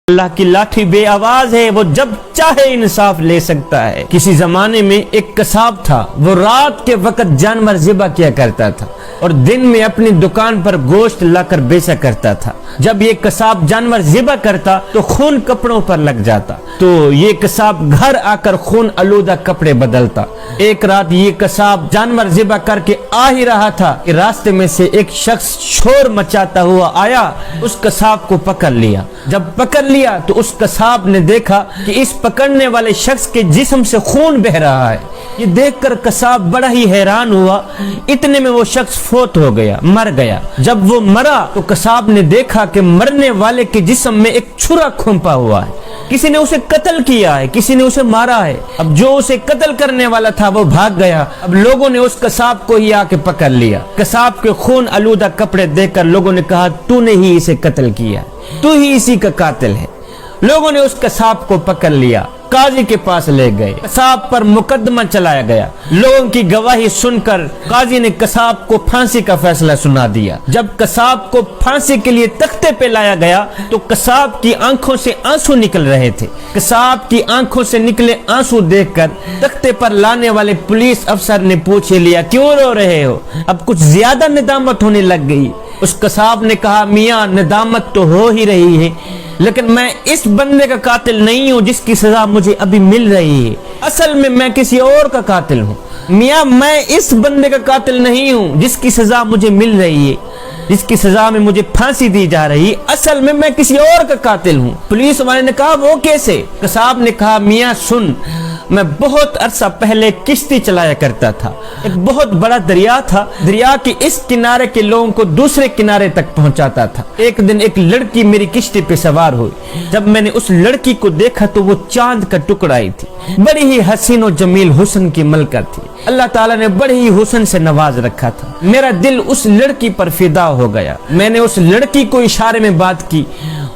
اللہ کی لاٹھی بے آواز ہے، وہ جب چاہے انصاف لے سکتا ہے۔ کسی زمانے میں ایک قصاب تھا، وہ رات کے وقت جانور ذبح کیا کرتا تھا اور دن میں اپنی دکان پر گوشت لا کر بیچا کرتا تھا۔ جب یہ قصاب جانور ذبح کرتا تو خون کپڑوں پر لگ جاتا، تو یہ قصاب گھر آ کر خون آلودہ کپڑے بدلتا۔ ایک رات یہ قصاب جانور ذبح کر کے آ ہی رہا تھا کہ راستے میں سے ایک شخص شور مچاتا ہوا آیا، اس قصاب کو پکڑ لیا۔ جب پکڑ لیا تو اس قصاب نے دیکھا کہ اس پکڑنے والے شخص کے جسم سے خون بہ رہا ہے۔ یہ دیکھ کر قصاب بڑا ہی حیران ہوا، اتنے میں وہ شخص فوت ہو گیا، مر گیا۔ جب وہ مرا تو قصاب نے دیکھا کہ مرنے والے کے جسم میں ایک چھرا کھونپا ہوا ہے، کسی نے اسے قتل کیا ہے، کسی نے اسے مارا ہے۔ اب جو اسے قتل کرنے والا تھا وہ بھاگ گیا۔ اب لوگوں نے اس قصاب کو ہی آ کے پکڑ لیا۔ قصاب کے خون آلودہ کپڑے دیکھ کر لوگوں نے کہا تو نے ہی اسے قتل کیا، تو ہی اسی کا قاتل ہے۔ لوگوں نے اس قصاب کو پکڑ لیا، قاضی کے پاس لے گئے، قصاب پر مقدمہ چلایا گیا۔ لوگوں کی گواہی سن کر قاضی نے قصاب کو پھانسی کا فیصلہ سنا دیا۔ جب قصاب کو پھانسی کے لیے تختے پہ لایا گیا تو قصاب کی آنکھوں سے آنسو نکل رہے تھے۔ قصاب کی آنکھوں سے نکلے آنسو دیکھ کر تختے پر لانے والے پولیس افسر نے پوچھ لیا کیوں رو رہے ہو؟ اب کچھ زیادہ ندامت ہونے لگ گئی۔ اس قصاب نے کہا میاں ندامت تو ہو ہی رہی ہے، لیکن میں اس بندے کا قاتل نہیں ہوں جس کی سزا مجھے ابھی مل رہی ہے، اصل میں کسی اور کا قاتل ہوں۔ میاں میں اس بندے کا قاتل نہیں ہوں جس کی سزا مجھے مل رہی ہے، جس کی سزا میں مجھے پھانسی دی جا رہی ہے، اصل میں کسی اور کا قاتل ہوں۔ پولیس والے نے کہا وہ کیسے؟ قصاب نے کہا میاں سن، میں بہت عرصہ پہلے کشتی چلایا کرتا تھا۔ ایک بہت بڑا دریا تھا، دریا کے اس کنارے کے لوگوں کو دوسرے کنارے تک پہنچاتا تھا۔ ایک دن ایک لڑکی میری کشتی پہ سوار ہوئی۔ جب میں نے اس لڑکی کو دیکھا تو وہ چاند کا ٹکڑا ہی تھی، بڑی ہی حسین و جمیل حسن کی ملکہ تھی۔ اللہ تعالیٰ نے بڑے ہی حسن سے نواز رکھا تھا۔ میرا دل اس لڑکی پر فدا ہو گیا۔ میں نے اس لڑکی کو اشارے میں بات کی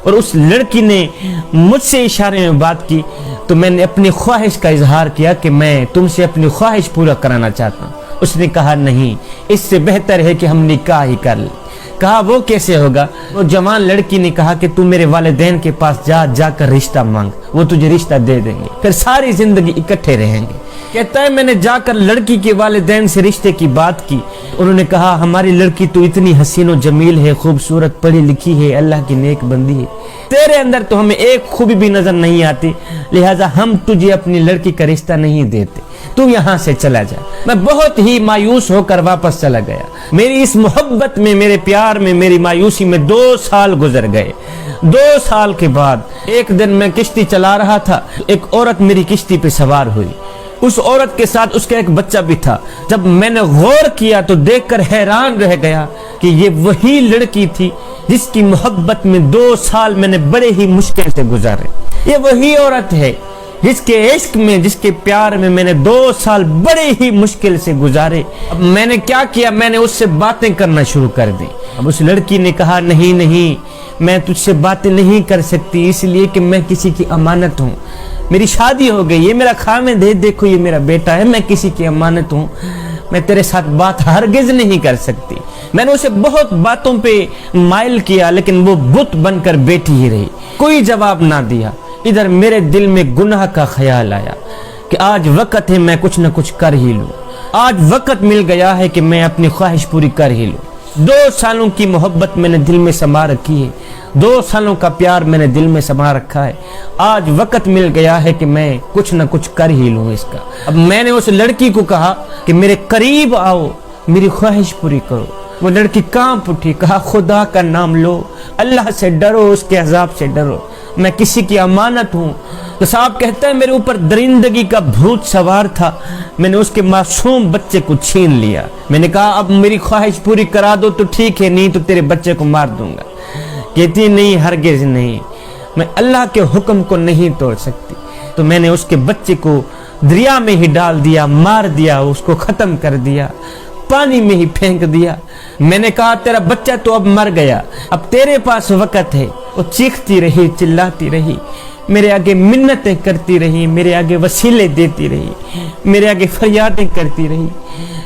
اور اس لڑکی نے مجھ سے اشارے میں بات کی، تو میں نے اپنی خواہش کا اظہار کیا کہ میں تم سے اپنی خواہش پورا کرانا چاہتا ہوں۔ اس نے کہا نہیں، اس سے بہتر ہے کہ ہم نکاح ہی کر لیں۔ کہا وہ کیسے ہوگا؟ وہ جوان لڑکی نے کہا کہ تم میرے والدین کے پاس جا کر رشتہ مانگ، وہ تجھے رشتہ دے دیں گے، پھر ساری زندگی اکٹھے رہیں گے۔ کہتا ہے میں نے جا کر لڑکی کے والدین سے رشتے کی بات کی۔ انہوں نے کہا ہماری لڑکی تو اتنی حسین و جمیل ہے، خوبصورت، پڑھی لکھی ہے، اللہ کی نیک بندی ہے، تیرے اندر تو ہمیں ایک خوبی بھی نظر نہیں آتی، لہٰذا ہم تجھے اپنی لڑکی کا رشتہ نہیں دیتے، تو یہاں سے چلا جا۔ میں بہت ہی مایوس ہو کر واپس چلا گیا۔ میری اس محبت میں، میرے پیار میں، میری مایوسی میں 2 سال گزر گئے۔ 2 سال کے بعد ایک دن میں کشتی چلا رہا تھا، ایک عورت میری کشتی پہ سوار ہوئی۔ اس عورت کے ساتھ اس کا ایک بچہ بھی تھا۔ جب میں نے غور کیا تو دیکھ کر حیران رہ گیا کہ یہ وہی لڑکی تھی جس کی محبت میں 2 سال میں نے بڑے ہی مشکل سے گزارے۔ یہ وہی عورت ہے جس کے عشق میں، جس کے پیار میں نے 2 سال بڑے ہی مشکل سے گزارے۔ اب میں نے کیا کیا؟ میں نے اس سے باتیں کرنا شروع کر دی۔ اب اس لڑکی نے کہا نہیں، میں تجھ سے باتیں نہیں کر سکتی، اس لیے کہ میں کسی کی امانت ہوں، میری شادی ہو گئی، یہ میرا خامد ہے، دیکھو یہ میرا بیٹا ہے، میں کسی کی امانت ہوں، میں تیرے ساتھ بات ہرگز نہیں کر سکتی۔ میں نے اسے بہت باتوں پہ مائل کیا، لیکن وہ بت بن کر بیٹھی ہی رہی، کوئی جواب نہ دیا۔ ادھر میرے دل میں گناہ کا خیال آیا کہ آج وقت ہے میں کچھ نہ کچھ کر ہی لوں، آج وقت مل گیا ہے کہ میں اپنی خواہش پوری کر ہی لوں۔ 2 سالوں کی محبت میں نے دل میں سما رکھی ہے، 2 سالوں کا پیار میں نے دل میں سما رکھا ہے، آج وقت مل گیا ہے کہ میں کچھ نہ کچھ کر ہی لوں اس کا۔ اب میں نے اس لڑکی کو کہا کہ میرے قریب آؤ، میری خواہش پوری کرو۔ وہ لڑکی کانپ اٹھی، کہا خدا کا نام لو، اللہ سے ڈرو، اس کے عذاب سے ڈرو، میں کسی کی امانت ہوں۔ قصاب کہتا ہے میرے اوپر درندگی کا بھوت سوار تھا، میں نے اس کے معصوم بچے کو چھین لیا۔ میں نے کہا اب میری خواہش پوری کرا دو تو ٹھیک ہے، نہیں تو تیرے بچے کو مار دوں گا۔ کہتی نہیں، ہرگز نہیں، میں اللہ کے حکم کو نہیں توڑ سکتی۔ تو میں نے اس کے بچے کو دریا میں ہی ڈال دیا، مار دیا، اس کو ختم کر دیا، پانی میں ہی پھینک دیا۔ میں نے کہا تیرا بچہ تو اب مر گیا، اب تیرے پاس وقت ہے۔ وہ چیختی رہی، چلاتی رہی، میرے آگے منتیں کرتی رہی، میرے آگے وسیلے دیتی رہی، میرے آگے فریادیں کرتی رہی،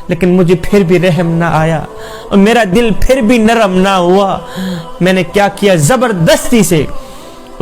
لیکن مجھے پھر بھی رحم نہ آیا اور میرا دل پھر بھی نرم نہ ہوا۔ میں نے کیا کیا؟ زبردستی سے